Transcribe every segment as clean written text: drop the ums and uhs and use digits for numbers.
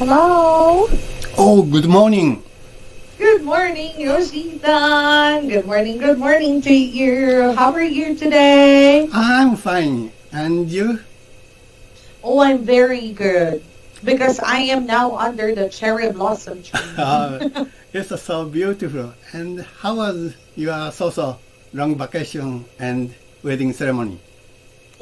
Hello. Oh, good morning. Good morning, Yoshi-san. Good morning to you. How are you today? I'm fine. And you? Oh, I'm very good. Because I am now under the cherry blossom tree. It's so beautiful. And how was your so long vacation and wedding ceremony?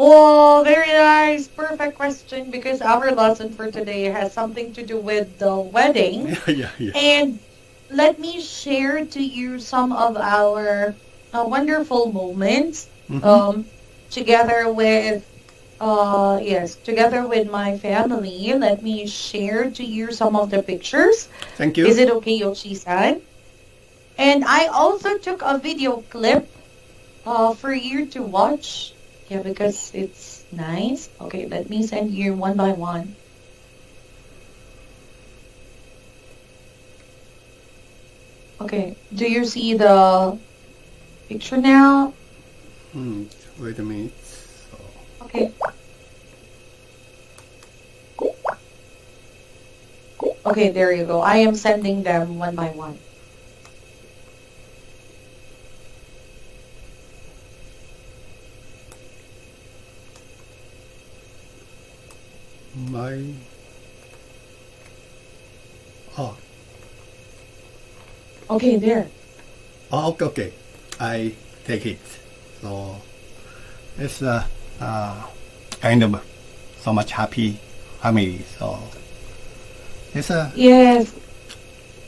Oh, very nice. Perfect question because our lesson for today has something to do with the wedding. Yeah. And let me share to you some of our wonderful moments together with together with my family. Let me share to you some of the pictures. Thank you. Is it okay, Yoshi-san? And I also took a video clip for you to watch. Yeah, because it's nice. Okay, let me send you one by one. Okay, do you see the picture now? Wait a minute. Okay. Okay, there you go. I am sending them one by one. Okay, there. Okay. I take it. So it's kind of so much happy family. So it's a Yes.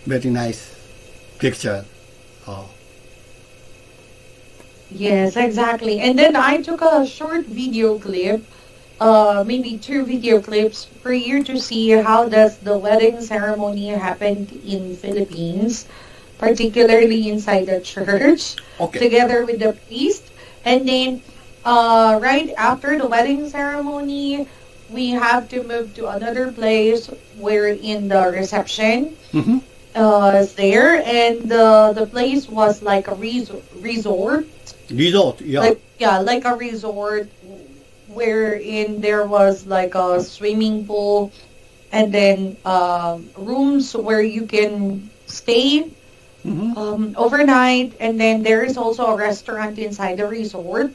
very nice picture. Oh, Yes, exactly. And then I took a short video clip, maybe two video clips for you to see how does the wedding ceremony happened in Philippines, particularly inside the church, okay. together with the priest. And then right after the wedding ceremony, we have to move to another place where in the reception is there, and the place was like a resort. Resort, yeah. Like a resort wherein there was like a swimming pool and then rooms where you can stay overnight, and then there is also a restaurant inside the resort.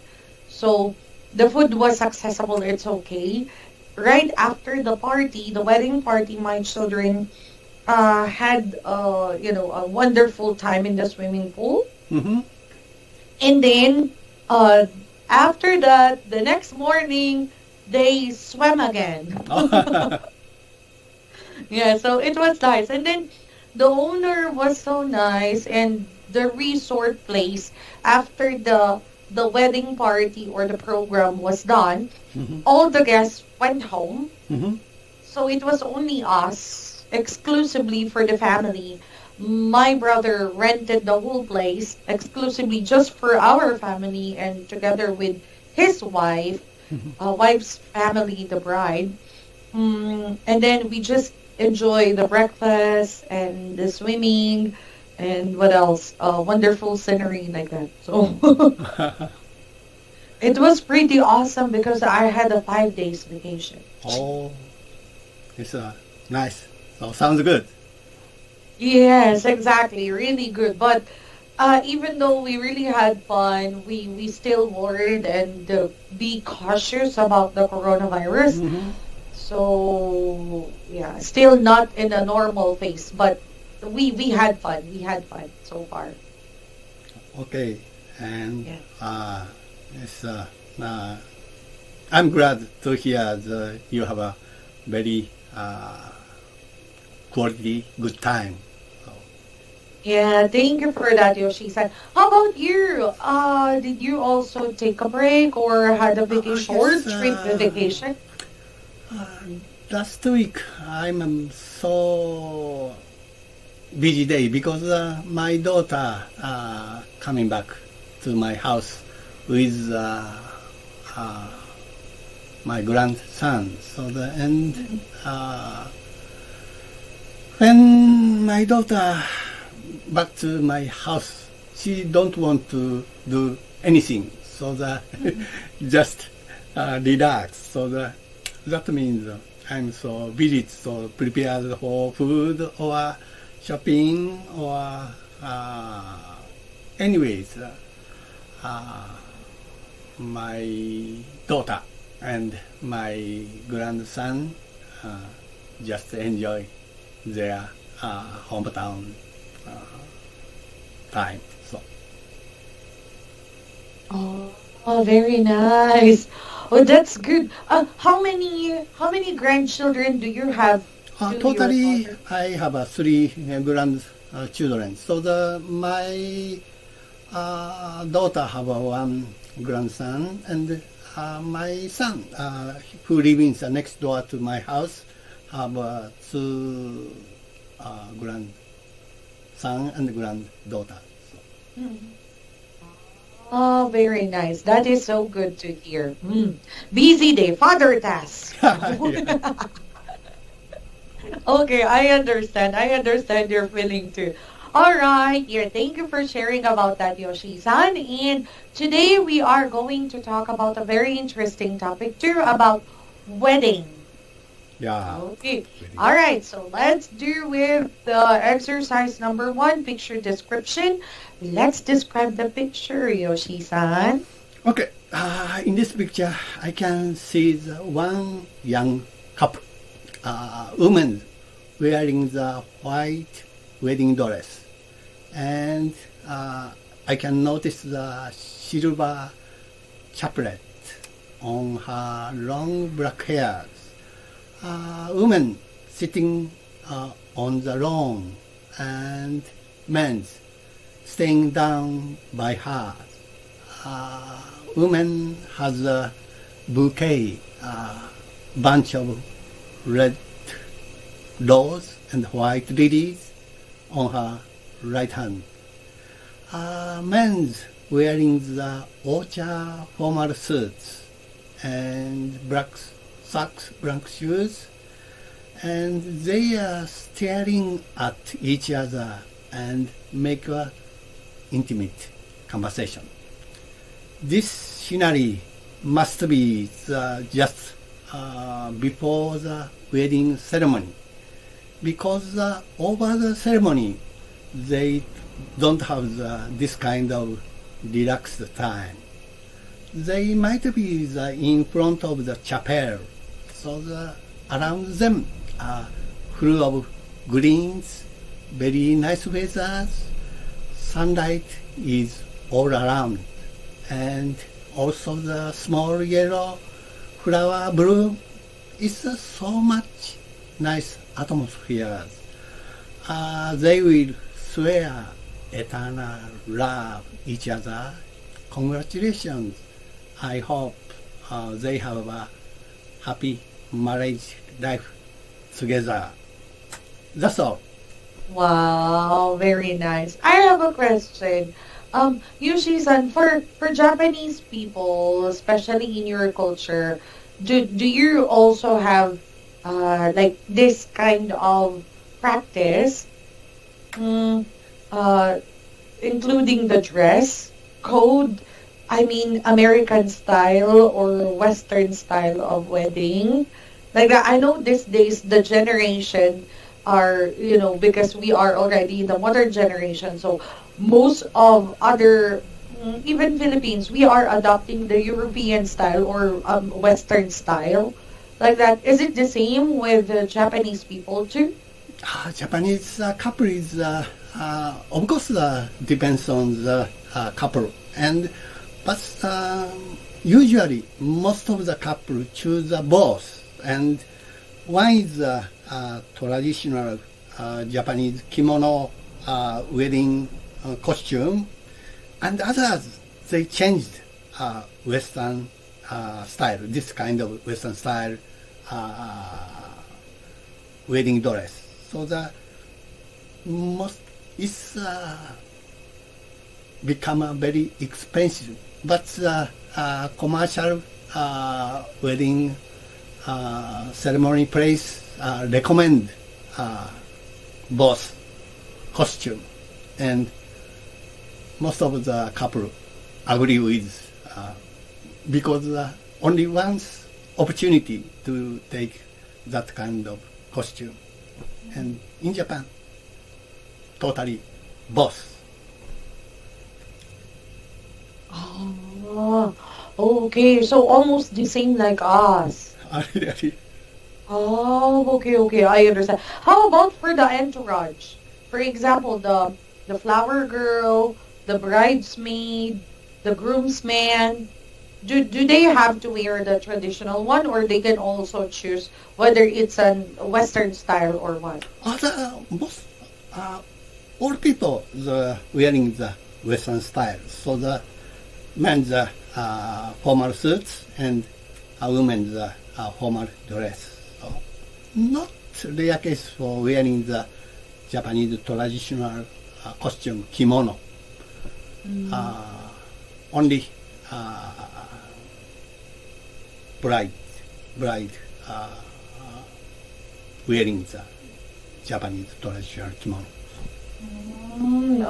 So the food was accessible, it's okay. Right after the party, the wedding party, my children had a wonderful time in the swimming pool. And then after that, the next morning, they swam again. Yeah, so it was nice. And then the owner was so nice, and the resort place, after the wedding party or the program was done, all the guests went home. So it was only us, exclusively for the family. My brother rented the whole place exclusively just for our family and together with his wife's family, the bride. And then we just enjoy the breakfast and the swimming and what else? Wonderful scenery like that. So it was pretty awesome because I had a 5 days vacation. Oh, it's nice. So sounds good. Yes, exactly. Really good. But even though we really had fun, we still worried and be cautious about the coronavirus. So, yeah, still not in a normal phase, but we had fun. We had fun so far. Okay, and Yeah. it's I'm glad to hear you have a very quality good time. So, Yeah, thank you for that, Yoshi-san. How about you? Did you also take a break or had a vacation, short yes, trip vacation? last week I'm so busy day because my daughter coming back to my house with my grandson. So when my daughter back to my house, she don't want to do anything. So just relax. So that means I'm so busy, so prepared for food or shopping or anyways, my daughter and my grandson just enjoy their hometown time. So Oh, very nice. Oh, that's good. How many grandchildren do you have to your totally, daughter? I have three grandchildren. So my daughter have one grandson, and my son, who lives next door to my house, have two grandson and granddaughter. Oh, very nice. That is so good to hear. Busy day, father task. Yeah. Okay, I understand. I understand your feeling too. All right, here. Thank you for sharing about that, Yoshi-san. And today we are going to talk about a very interesting topic too, about wedding. Yeah. Okay. All right, so let's do with the exercise number 1, picture description. Let's describe the picture, Yoshi-san. Okay. In this picture, I can see the one young couple, woman wearing the white wedding dress, and I can notice the silver chaplet on her long black hairs. Woman sitting on the lawn, and men staying down by her. Woman has a bouquet, bunch of red rose and white lilies on her right hand. Men's wearing the orchard formal suits and black socks, black shoes, and they are staring at each other and make a intimate conversation. This scenery must be just before the wedding ceremony, because over the ceremony they don't have this kind of relaxed time. They might be in front of the chapel, so around them are full of greens, very nice weathers, sunlight is all around, and also the small yellow flower bloom is so much nice atmosphere. They will swear eternal love each other. Congratulations. I hope they have a happy marriage life together. That's all. Wow, very nice. I have a question. Yushi-san, for Japanese people, especially in your culture, do you also have like this kind of practice, mm, uh, including the dress code? I mean, American style or Western style of wedding. Like that, I know these days the generation are, because we are already in the modern generation, so most of other, even Philippines, we are adopting the European style or Western style. Like that. Is it the same with the Japanese people too? Japanese couple is, of course, depends on the couple, but usually most of the couple choose both, and one is traditional Japanese kimono wedding costume, and others they changed Western style, this kind of Western style wedding dress. So the most is become very expensive, but commercial wedding ceremony place recommend both costume, and most of the couple agree with because only once opportunity to take that kind of costume. And in Japan, totally both. Oh, okay. So almost the same like us. Really? Oh, okay, I understand. How about for the entourage? For example, the flower girl, the bridesmaid, the groomsman. Do they have to wear the traditional one, or they can also choose whether it's a Western style or what? Most, all people wearing the Western style. So the men the formal suits and women the formal dress. So not rare case for wearing the Japanese traditional costume kimono. Only bride wearing the Japanese traditional kimono.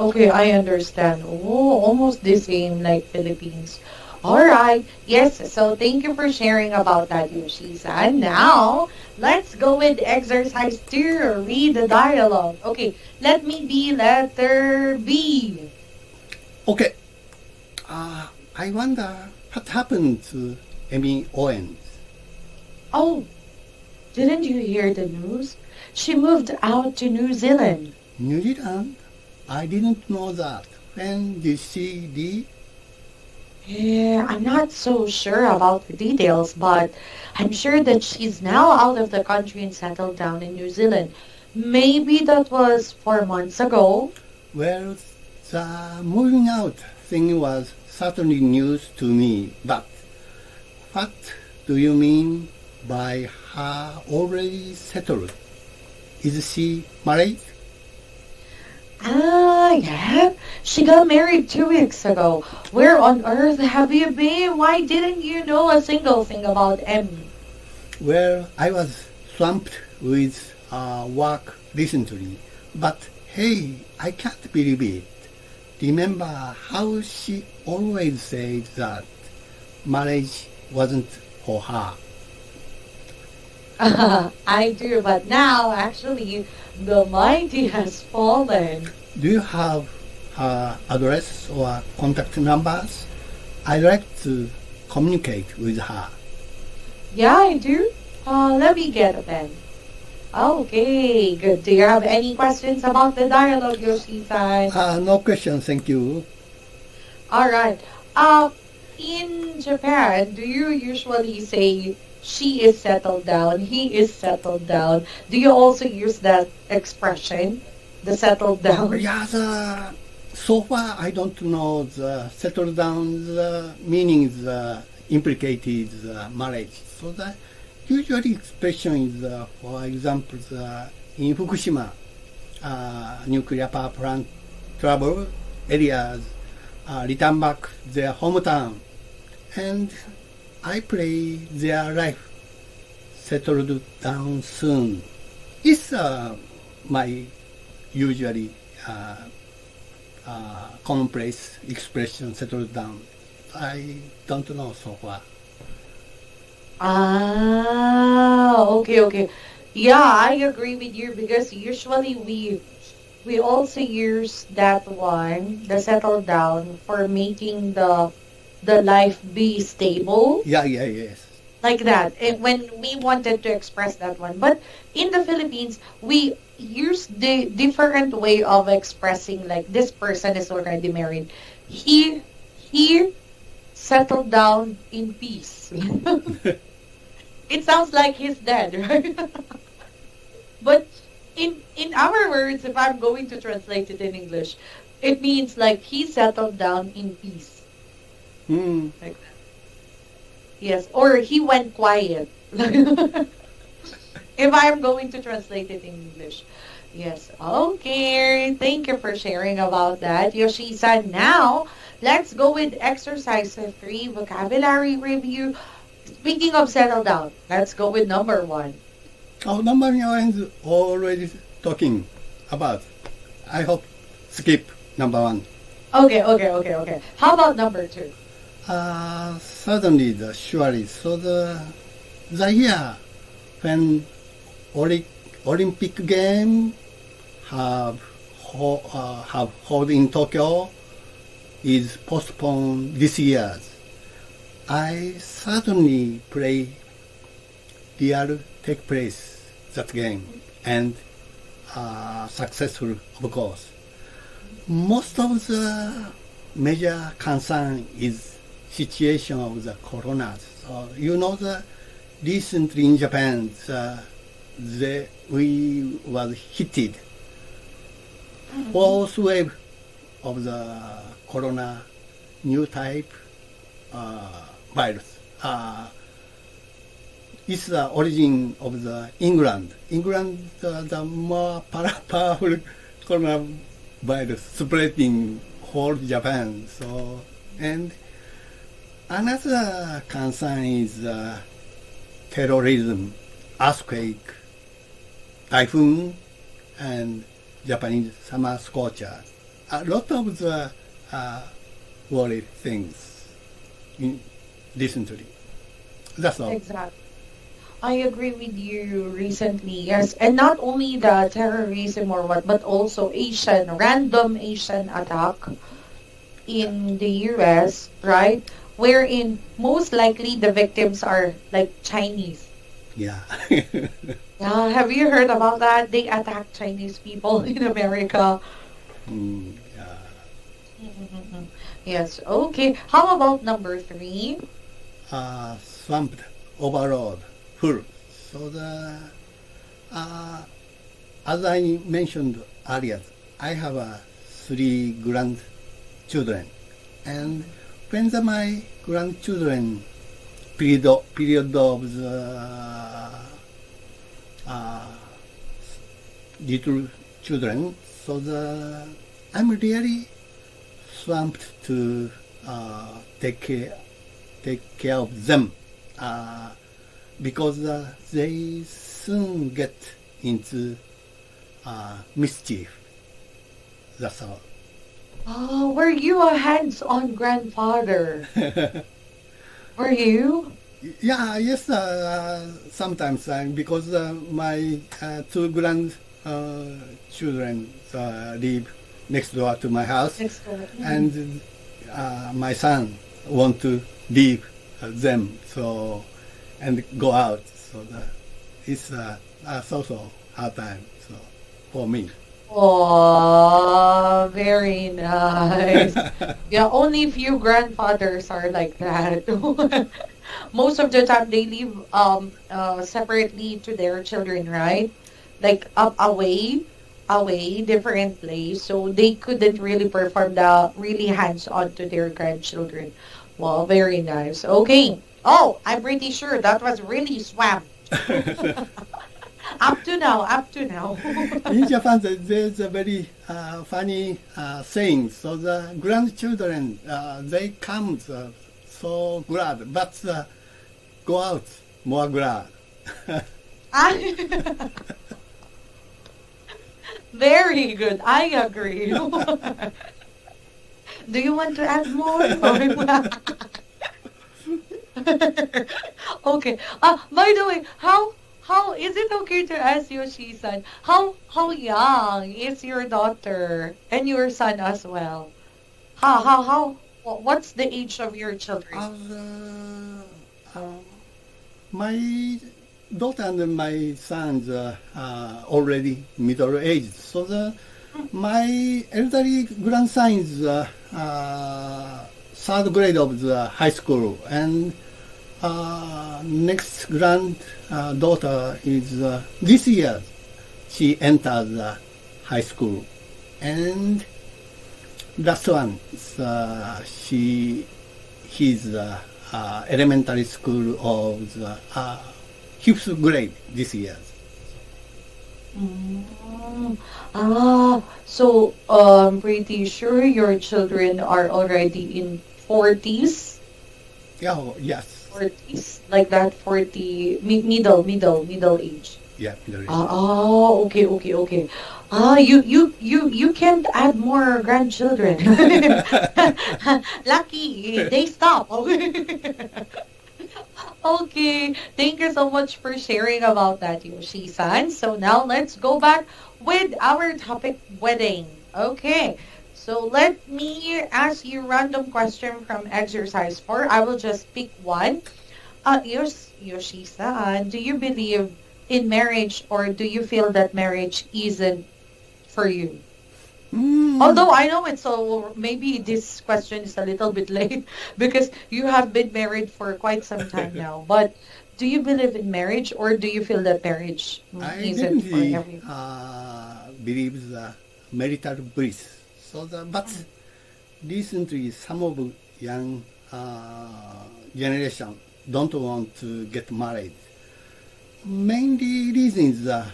Okay, I understand. Oh, almost the same like Philippines. All right. Yes, so thank you for sharing about that, Yoshi-san. Now, let's go with exercise 2. Read the dialogue. Okay, let me be letter B. Okay. I wonder what happened to Amy Owens. Oh, didn't you hear the news? She moved out to New Zealand. New Zealand? I didn't know that. When did she leave? Yeah, I'm not so sure about the details, but I'm sure that she's now out of the country and settled down in New Zealand. Maybe that was 4 months ago. Well, the moving out thing was certainly news to me, but what do you mean by her already settled? Is she married? Yeah. She got married 2 weeks ago. Where on earth have you been? Why didn't you know a single thing about Emmy? Well, I was swamped with work recently, but hey, I can't believe it. Remember how she always said that marriage wasn't for her? I do, but now actually the mighty has fallen. Do you have her address or contact numbers? I'd like to communicate with her. Yeah, I do. Let me get a pen. Okay, good. Do you have any questions about the dialogue, Yoshi-san? No question, thank you. All right. In Japan, do you usually say she is settled down, he is settled down? Do you also use that expression, the settled down? Yeah, so far I don't know the settle down, the meaning, the implicated marriage. So the usually expression is, for example, in Fukushima, nuclear power plant trouble areas return back their hometown, and I pray their life settled down soon. It's my usually commonplace expression, settled down. I don't know so far. Okay. Yeah, I agree with you because usually we also use that one, the settle down, for making the life be stable, Yes. like that. And when we wanted to express that one, but in the Philippines, we use the different way of expressing like this person is already married. He settled down in peace. It sounds like he's dead, right? But in our words, if I'm going to translate it in English, it means like he settled down in peace. Like that. Yes, or he went quiet. If I'm going to translate it in English. Yes, okay. Thank you for sharing about that, Yoshi-san. Now, let's go with exercise 3, vocabulary review. Speaking of settle down, let's go with number 1. Oh, number one is already talking about. I hope skip number 1. Okay. How about number 2? Certainly, surely. So the year when Olympic game have held in Tokyo is postponed this year. I certainly play real take place that game and successful, of course. Most of the major concern is situation of the corona. So the recently in Japan, we was hit fourth wave of the corona new type virus. It's the origin of the England. England, the more powerful coronavirus spreading whole Japan. So, and another concern is terrorism, earthquake, typhoon, and Japanese summer scorcher. A lot of the worried things recently. That's all. Exactly. I agree with you recently, yes. And not only the terrorism or what, but also random Asian attack in the US, right? Wherein most likely the victims are like Chinese. Yeah. Yeah, have you heard about that? They attack Chinese people in America. Yeah. Mm-mm-mm. Yes, okay. How about number 3? Swamped, overload, full. So as I mentioned earlier, I have 3 grandchildren, and when my grandchildren period of the little children, so I'm really swamped to take care of them because they soon get into mischief. That's all. Oh, were you a hands-on grandfather? Were you? Yeah, yes, sometimes because my 2 children live next door to my house, Next door. and my son want to leave them and go out. So it's so hard time for me. Oh, very nice. Yeah, only few grandfathers are like that. Most of the time they live separately to their children, right? Like up away, different place. So they couldn't really perform the really hands-on to their grandchildren. Wow, very nice. Okay. Oh, I'm pretty sure that was really swam. Up to now, up to now. In Japan, there's a very funny saying. So the grandchildren, they come so glad, but go out more glad. Very good. I agree. Do you want to add more? Okay. By the way, how is it okay to ask Yoshi-san? How young is your daughter and your son as well? What's the age of your children? My daughter and my sons are already middle aged. So my elderly grandson is third grade of the high school, and next granddaughter is this year she enters high school, and last one he's elementary school of the fifth grade this year. So I'm pretty sure your children are already in 40s, Yeah, yes, 40s, like that 40, middle age. yeah, there is. Okay. You can't add more grandchildren. Lucky, they stop. Okay, thank you so much for sharing about that, Yoshi-san. So now let's go back with our topic, wedding. Okay, so let me ask you random question from exercise 4. I will just pick one. Yoshi-san, do you believe in marriage or do you feel that marriage isn't for you? Mm, Although I know it's so, maybe this question is a little bit late because you have been married for quite some time now. But do you believe in marriage or do you feel that marriage I isn't for definitely everyone? believe the marital bliss. But recently, some of young generation don't want to get married. Mainly reason is the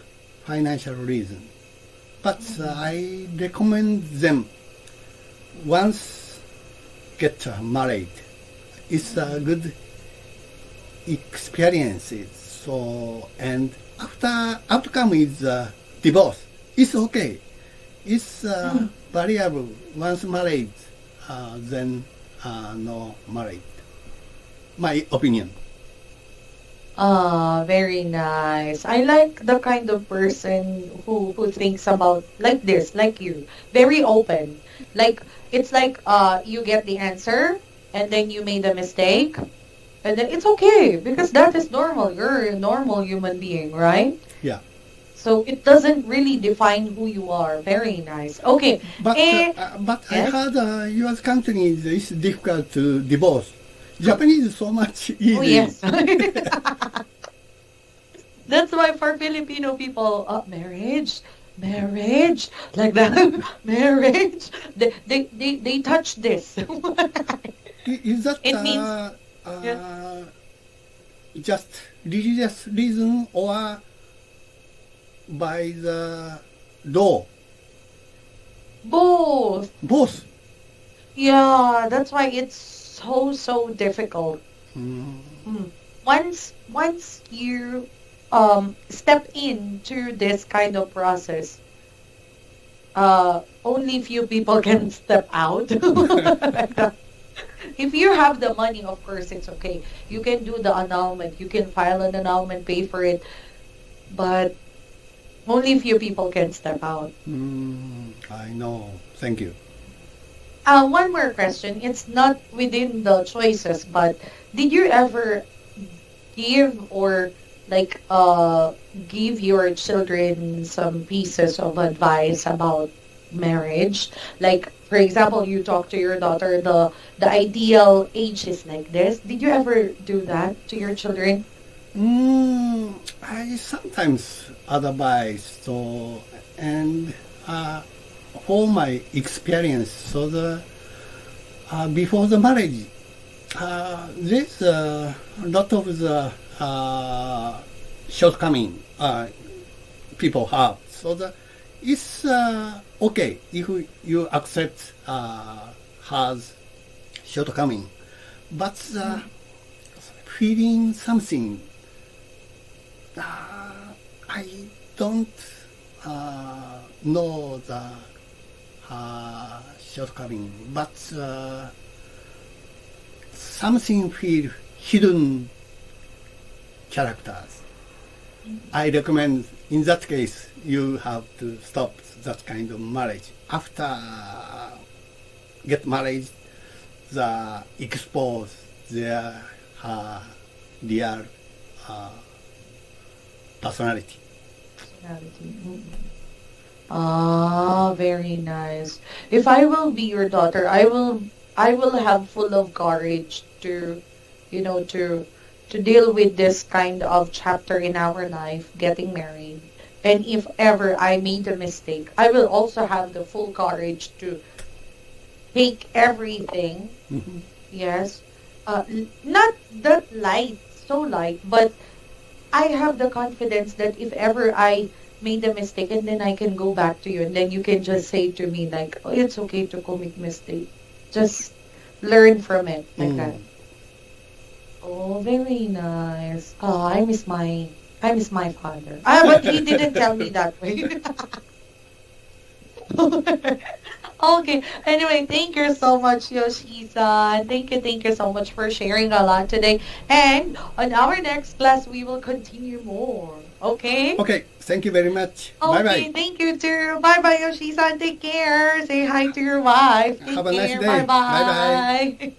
financial reason. But I recommend them once get married. It's a good experiences. So and after outcome is divorce. It's okay. It's variable. Once married, then no married. My opinion. Ah, very nice. I like the kind of person who thinks about like this, like you. Very open. Like it's like you get the answer and then you made a mistake and then it's okay because that is normal. You're a normal human being, right? Yeah. So it doesn't really define who you are. Very nice. Okay. But I Yes. heard your country is difficult to divorce. Japanese is so much Oh easy. yes. That's why for Filipino people, marriage, like that, marriage. They touch this. Is that It means, yeah, just religious reason or by the law? both. Both. Yeah, that's why it's so difficult. Mm, Mm. Once you step into this kind of process, only few people can step out. Like that. If you have the money, of course it's okay. You can do the annulment. You can file an annulment, pay for it. But only few people can step out. I know. Thank you. One more question. It's not within the choices, but did you ever give or like give your children some pieces of advice about marriage? Like for example, you talk to your daughter, the ideal age is like this. Did you ever do that to your children? I sometimes advise and for my experience, before the marriage, there's a lot of the shortcoming people have. It's okay if you accept has shortcoming, but feeling something I don't know the shortcoming, but something feel hidden characters. I recommend in that case you have to stop that kind of marriage. After get married, the expose their real personality. Personality. Ah, very nice. If I will be your daughter, I will have full of courage to, to deal with this kind of chapter in our life, getting married. And if ever I made a mistake, I will also have the full courage to take everything. Mhm. Yes. Not that light, so light, but I have the confidence that if ever I made a mistake and then I can go back to you and then you can just say to me like, oh, it's okay to commit mistake. Just learn from it like that. Oh, very nice. Oh, I miss my father. But he didn't tell me that way. Okay. Anyway, thank you so much, Yoshi-san. Thank you so much for sharing a lot today. And on our next class, we will continue more. Okay? Okay, thank you very much. Okay, Bye-bye. thank you too. Bye-bye, Yoshi-san. Take care. Say hi to your wife. Take Have a nice care. day. Bye-bye. Bye-bye.